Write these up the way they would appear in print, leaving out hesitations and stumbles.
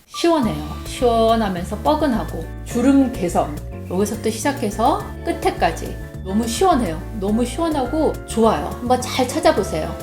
시원해요. 시원하면서 뻐근하고 주름 개선 여기서부터 시작해서 끝에까지 너무 시원해요. 너무 시원하고 좋아요. 한번 잘 찾아보세요.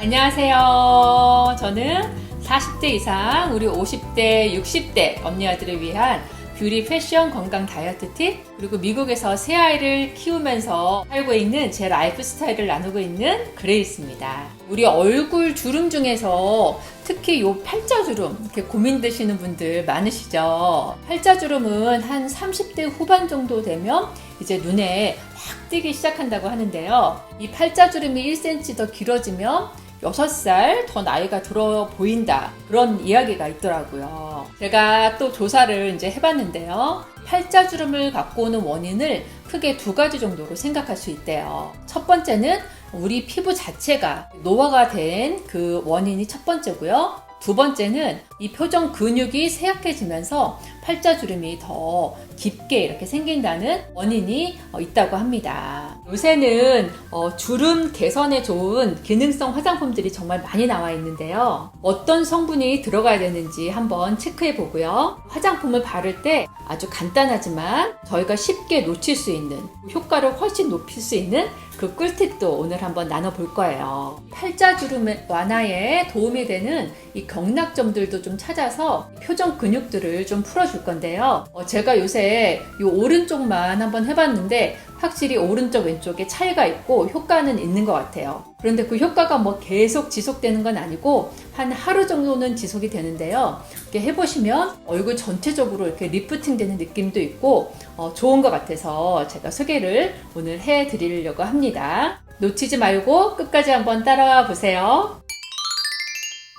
안녕하세요. 저는 40대 이상 우리 50대 60대 언니아들을 위한 뷰티, 패션, 건강, 다이어트 팁, 그리고 미국에서 새 아이를 키우면서 살고 있는 제 라이프 스타일을 나누고 있는 그레이스입니다. 우리 얼굴 주름 중에서 특히 요 팔자주름 이렇게 고민되시는 분들 많으시죠? 팔자주름은 한 30대 후반 정도 되면 이제 눈에 확 띄기 시작한다고 하는데요. 이 팔자주름이 1cm 더 길어지면 6살 더 나이가 들어 보인다, 그런 이야기가 있더라고요. 제가 또 조사를 이제 해봤는데요. 팔자주름을 갖고 오는 원인을 크게 두 가지 정도로 생각할 수 있대요. 첫 번째는 우리 피부 자체가 노화가 된 그 원인이 첫 번째고요. 두 번째는 이 표정 근육이 쇠약해지면서 팔자주름이 더 깊게 이렇게 생긴다는 원인이 있다고 합니다. 요새는 주름 개선에 좋은 기능성 화장품들이 정말 많이 나와 있는데요. 어떤 성분이 들어가야 되는지 한번 체크해 보고요. 화장품을 바를 때 아주 간단하지만 저희가 쉽게 놓칠 수 있는, 효과를 훨씬 높일 수 있는 그 꿀팁도 오늘 한번 나눠볼 거예요. 팔자주름 완화에 도움이 되는 이 경락점들도 좀 찾아서 표정 근육들을 좀 풀어줄 건데요. 제가 요새 이 오른쪽만 한번 해봤는데 확실히 오른쪽 왼쪽에 차이가 있고 효과는 있는 것 같아요. 그런데 그 효과가 뭐 계속 지속되는 건 아니고 한 하루 정도는 지속이 되는데요. 이렇게 해보시면 얼굴 전체적으로 이렇게 리프팅 되는 느낌도 있고 좋은 것 같아서 제가 소개를 오늘 해드리려고 합니다. 놓치지 말고 끝까지 한번 따라와 보세요.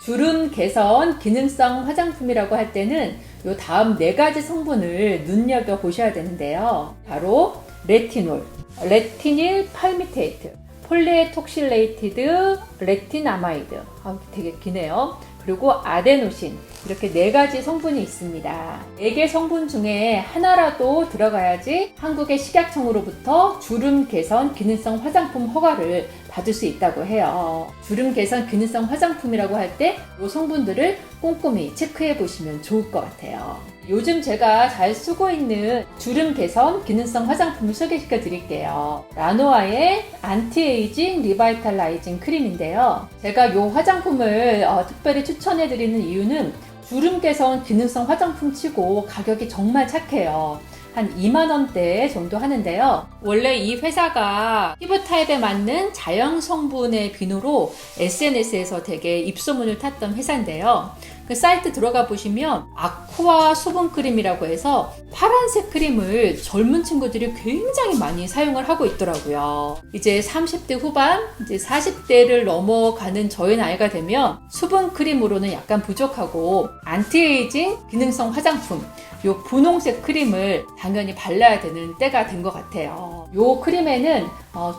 주름 개선 기능성 화장품이라고 할 때는 요 다음 4가지 성분을 눈여겨보셔야 되는데요. 바로 레티놀, 레티닐 팔미테이트, 폴리에톡실레이티드 레티나마이드, 되게 기네요. 그리고 아데노신, 이렇게 4가지 성분이 있습니다. 4개 성분 중에 하나라도 들어가야지 한국의 식약청으로부터 주름 개선 기능성 화장품 허가를 받을 수 있다고 해요. 주름 개선 기능성 화장품이라고 할 때 이 성분들을 꼼꼼히 체크해 보시면 좋을 것 같아요. 요즘 제가 잘 쓰고 있는 주름 개선 기능성 화장품을 소개시켜 드릴게요. 라노아의 안티에이징 리바이탈라이징 크림인데요. 제가 이 화장품을 특별히 추천해 드리는 이유는 주름 개선 기능성 화장품 치고 가격이 정말 착해요. 한 2만원대 정도 하는데요. 원래 이 회사가 피부 타입에 맞는 자연 성분의 비누로 SNS에서 되게 입소문을 탔던 회사인데요. 그 사이트 들어가 보시면 아쿠아 수분크림이라고 해서 파란색 크림을 젊은 친구들이 굉장히 많이 사용을 하고 있더라고요. 이제 30대 후반, 이제 40대를 넘어가는 저희 나이가 되면 수분크림으로는 약간 부족하고 안티에이징 기능성 화장품, 요 분홍색 크림을 당연히 발라야 되는 때가 된 것 같아요. 요 크림에는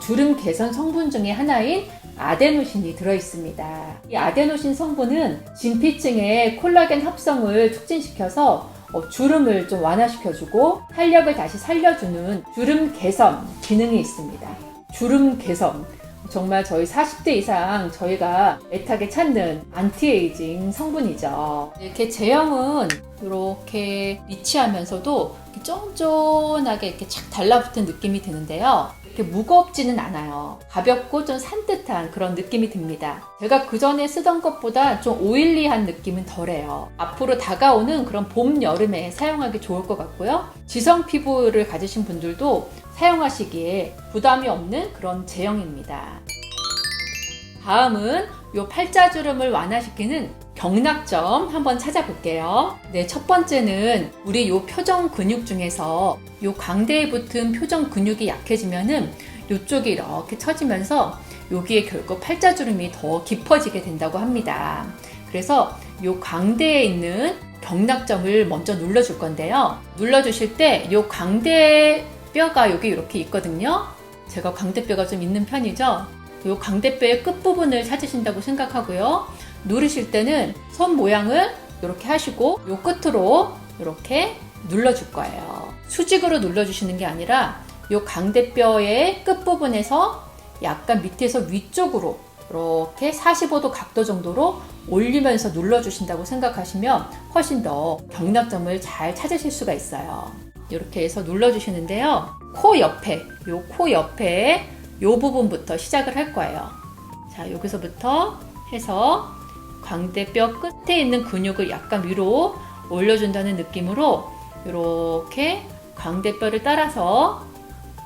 주름 개선 성분 중에 하나인 아데노신이 들어있습니다. 이 아데노신 성분은 진피층의 콜라겐 합성을 촉진시켜서 주름을 좀 완화시켜주고 탄력을 다시 살려주는 주름 개선 기능이 있습니다. 주름 개선, 정말 저희 40대 이상 저희가 애타게 찾는 안티에이징 성분이죠. 이렇게 제형은 이렇게 리치하면서도 이렇게 쫀쫀하게 이렇게 착 달라붙은 느낌이 드는데요. 이렇게 무겁지는 않아요. 가볍고 좀 산뜻한 그런 느낌이 듭니다. 제가 그 전에 쓰던 것보다 좀 오일리한 느낌은 덜해요. 앞으로 다가오는 그런 봄, 여름에 사용하기 좋을 것 같고요. 지성 피부를 가지신 분들도 사용하시기에 부담이 없는 그런 제형입니다. 다음은 이 팔자주름을 완화시키는 경락점 한번 찾아볼게요. 네, 첫 번째는 우리 이 표정 근육 중에서 이 광대에 붙은 표정 근육이 약해지면은 이쪽이 이렇게 처지면서 여기에 결국 팔자주름이 더 깊어지게 된다고 합니다. 그래서 이 광대에 있는 경락점을 먼저 눌러줄 건데요. 눌러주실 때 이 광대 뼈가 여기 이렇게 있거든요. 제가 광대뼈가 좀 있는 편이죠. 이 광대뼈의 끝부분을 찾으신다고 생각하고요. 누르실 때는 손 모양을 이렇게 하시고 이 끝으로 이렇게 눌러줄 거예요. 수직으로 눌러주시는 게 아니라 이 광대뼈의 끝부분에서 약간 밑에서 위쪽으로 이렇게 45도 각도 정도로 올리면서 눌러주신다고 생각하시면 훨씬 더 경락점을 잘 찾으실 수가 있어요. 이렇게 해서 눌러주시는데요. 코 옆에, 요 코 옆에 요 부분부터 시작을 할 거예요. 자, 여기서부터 해서 광대뼈 끝에 있는 근육을 약간 위로 올려준다는 느낌으로 이렇게 광대뼈를 따라서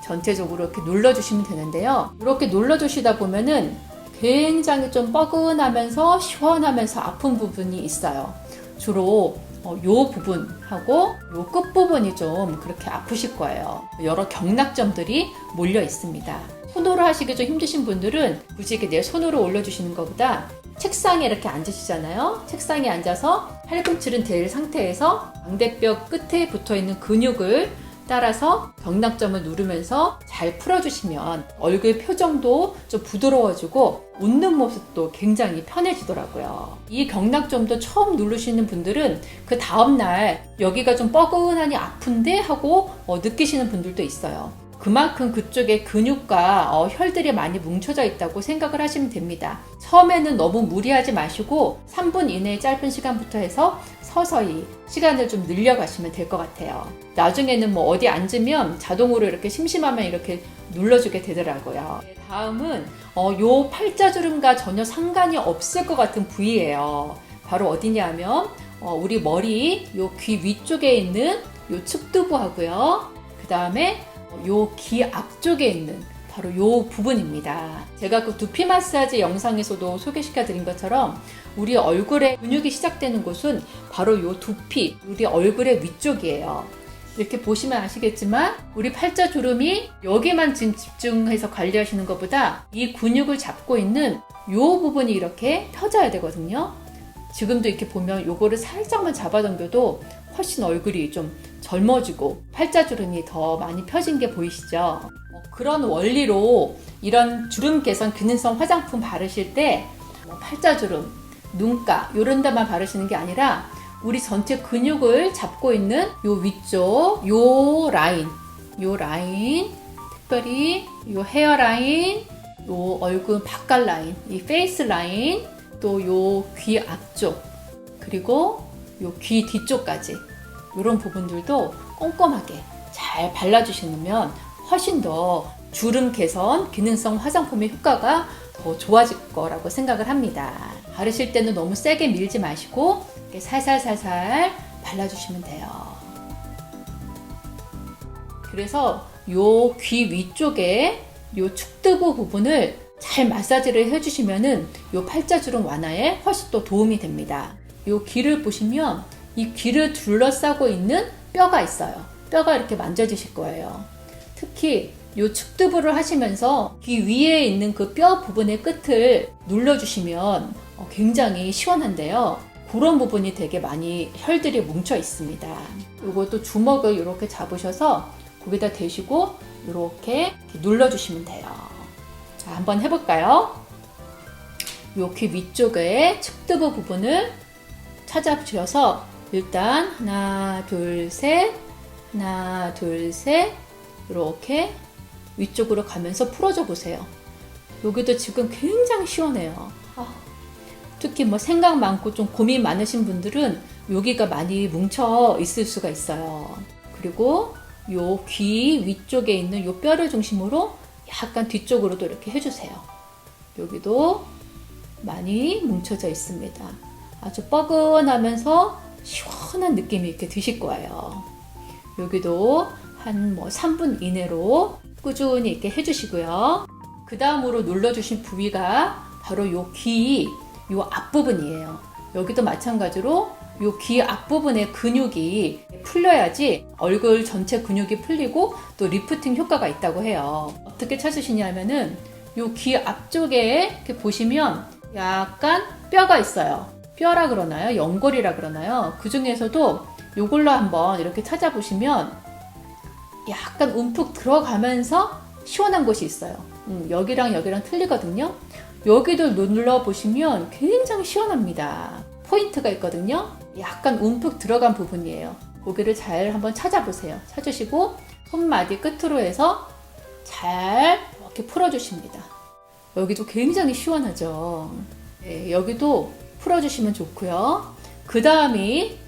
전체적으로 이렇게 눌러주시면 되는데요. 이렇게 눌러주시다 보면은 굉장히 좀 뻐근하면서 시원하면서 아픈 부분이 있어요. 주로 요 부분하고 요 끝부분이 좀 그렇게 아프실 거예요. 여러 경락점들이 몰려 있습니다. 손으로 하시기 좀 힘드신 분들은 굳이 이렇게 내 손으로 올려주시는 것보다 책상에 이렇게 앉으시잖아요. 책상에 앉아서 팔꿈치는 댈 상태에서 광대뼈 끝에 붙어있는 근육을 따라서 경락점을 누르면서 잘 풀어주시면 얼굴 표정도 좀 부드러워지고 웃는 모습도 굉장히 편해지더라고요. 이 경락점도 처음 누르시는 분들은 그 다음날 여기가 좀 뻐근하니 아픈데 하고 느끼시는 분들도 있어요. 그만큼 그쪽에 근육과 혈들이 많이 뭉쳐져 있다고 생각을 하시면 됩니다. 처음에는 너무 무리하지 마시고 3분 이내의 짧은 시간부터 해서 서서히 시간을 좀 늘려가시면 될 것 같아요. 나중에는 뭐 어디 앉으면 자동으로 이렇게 심심하면 이렇게 눌러주게 되더라고요. 다음은 요 팔자주름과 전혀 상관이 없을 것 같은 부위예요. 바로 어디냐면 우리 머리 요 귀 위쪽에 있는 요 측두부하고요. 그 다음에 요 귀 앞쪽에 있는 바로 요 부분입니다. 제가 그 두피 마사지 영상에서도 소개시켜 드린 것처럼 우리 얼굴에 근육이 시작되는 곳은 바로 요 두피, 우리 얼굴의 위쪽이에요. 이렇게 보시면 아시겠지만 우리 팔자주름이 여기만 집중해서 관리하시는 것보다 이 근육을 잡고 있는 요 부분이 이렇게 펴져야 되거든요. 지금도 이렇게 보면 요거를 살짝만 잡아당겨도 훨씬 얼굴이 좀 젊어지고 팔자주름이 더 많이 펴진 게 보이시죠? 그런 원리로 이런 주름 개선 기능성 화장품 바르실 때 팔자주름, 눈가 이런 데만 바르시는 게 아니라 우리 전체 근육을 잡고 있는 요 위쪽 요 라인, 특별히 요 헤어라인, 요 얼굴 바깥 라인, 이 페이스 라인, 또 요 귀 앞쪽, 그리고 요 귀 뒤쪽까지 이런 부분들도 꼼꼼하게 잘 발라주시면 훨씬 더 주름 개선 기능성 화장품의 효과가 더 좋아질 거라고 생각을 합니다. 바르실 때는 너무 세게 밀지 마시고 이렇게 살살살살 발라주시면 돼요. 그래서 요 귀 위쪽에 요 축두부 부분을 잘 마사지를 해주시면은 요 팔자주름 완화에 훨씬 더 도움이 됩니다. 요 귀를 보시면 이 귀를 둘러싸고 있는 뼈가 있어요. 뼈가 이렇게 만져지실 거예요. 특히 요 축두부를 하시면서 귀 위에 있는 그 뼈 부분의 끝을 눌러주시면 굉장히 시원한데요. 그런 부분이 되게 많이 혈들이 뭉쳐 있습니다. 요것도 주먹을 이렇게 잡으셔서 거기다 대시고 이렇게 눌러주시면 돼요. 자, 한번 해볼까요? 요 귀 위쪽에 측두부 부분을 찾아주셔서 일단 하나, 둘, 셋, 하나, 둘, 셋 이렇게 위쪽으로 가면서 풀어줘 보세요. 여기도 지금 굉장히 시원해요. 특히 뭐 생각 많고 좀 고민 많으신 분들은 여기가 많이 뭉쳐 있을 수가 있어요. 그리고 요 귀 위쪽에 있는 요 뼈를 중심으로 약간 뒤쪽으로도 이렇게 해주세요. 여기도 많이 뭉쳐져 있습니다. 아주 뻐근하면서 시원한 느낌이 이렇게 드실 거예요. 여기도 한 3분 이내로 꾸준히 이렇게 해주시고요. 그 다음으로 눌러주신 부위가 바로 요 귀, 요 앞부분이에요. 여기도 마찬가지로 요 귀 앞부분의 근육이 풀려야지 얼굴 전체 근육이 풀리고 또 리프팅 효과가 있다고 해요. 어떻게 찾으시냐면은 요 귀 앞쪽에 이렇게 보시면 약간 뼈가 있어요. 뼈라 그러나요? 연골이라 그러나요? 그 중에서도 요걸로 한번 이렇게 찾아보시면 약간 움푹 들어가면서 시원한 곳이 있어요. 여기랑 여기랑 틀리거든요. 여기도 눌러보시면 굉장히 시원합니다. 포인트가 있거든요. 약간 움푹 들어간 부분이에요. 고기를 잘 한번 찾아보세요. 찾으시고 손마디 끝으로 해서 잘 이렇게 풀어주십니다. 여기도 굉장히 시원하죠. 네, 여기도 풀어주시면 좋고요. 그 다음이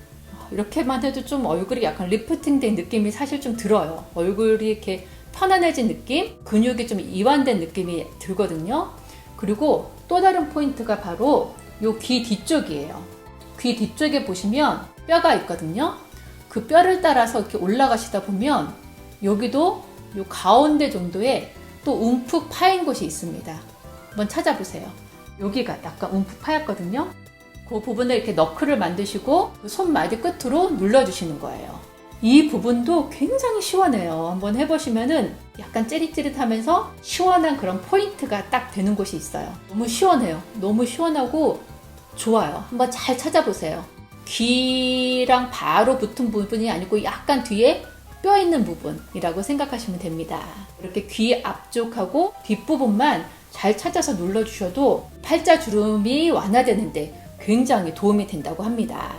이렇게만 해도 좀 얼굴이 약간 리프팅된 느낌이 사실 좀 들어요. 얼굴이 이렇게 편안해진 느낌, 근육이 좀 이완된 느낌이 들거든요. 그리고 또 다른 포인트가 바로 요 귀 뒤쪽이에요. 귀 뒤쪽에 보시면 뼈가 있거든요. 그 뼈를 따라서 이렇게 올라가시다 보면 여기도 요 가운데 정도에 또 움푹 파인 곳이 있습니다. 한번 찾아보세요. 여기가 약간 움푹 파였거든요. 그 부분을 이렇게 너클을 만드시고 손마디 끝으로 눌러주시는 거예요. 이 부분도 굉장히 시원해요. 한번 해보시면은 약간 찌릿찌릿하면서 시원한 그런 포인트가 딱 되는 곳이 있어요. 너무 시원해요. 너무 시원하고 좋아요. 한번 잘 찾아보세요. 귀랑 바로 붙은 부분이 아니고 약간 뒤에 뼈 있는 부분이라고 생각하시면 됩니다. 이렇게 귀 앞쪽하고 뒷부분만 잘 찾아서 눌러주셔도 팔자주름이 완화되는데 굉장히 도움이 된다고 합니다.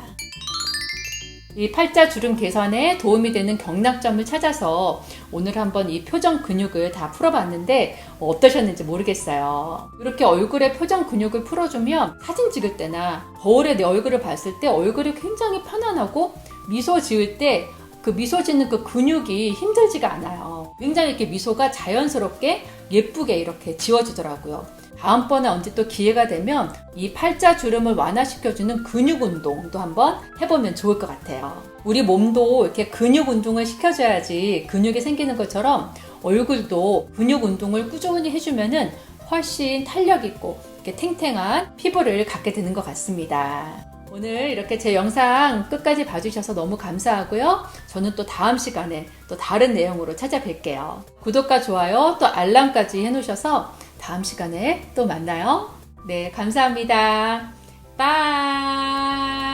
이 팔자주름 개선에 도움이 되는 경락점을 찾아서 오늘 한번 이 표정 근육을 다 풀어봤는데 어떠셨는지 모르겠어요. 이렇게 얼굴에 표정 근육을 풀어주면 사진 찍을 때나 거울에 내 얼굴을 봤을 때 얼굴이 굉장히 편안하고 미소 지을 때 그 미소 짓는 그 근육이 힘들지가 않아요. 굉장히 이렇게 미소가 자연스럽게 예쁘게 이렇게 지워지더라고요. 다음번에 언제 또 기회가 되면 이 팔자주름을 완화시켜주는 근육 운동도 한번 해보면 좋을 것 같아요. 우리 몸도 이렇게 근육 운동을 시켜줘야지 근육이 생기는 것처럼 얼굴도 근육 운동을 꾸준히 해주면은 훨씬 탄력 있고 이렇게 탱탱한 피부를 갖게 되는 것 같습니다. 오늘 이렇게 제 영상 끝까지 봐주셔서 너무 감사하고요. 저는 또 다음 시간에 또 다른 내용으로 찾아뵐게요. 구독과 좋아요 또 알람까지 해놓으셔서 다음 시간에 또 만나요. 네, 감사합니다. 빠이.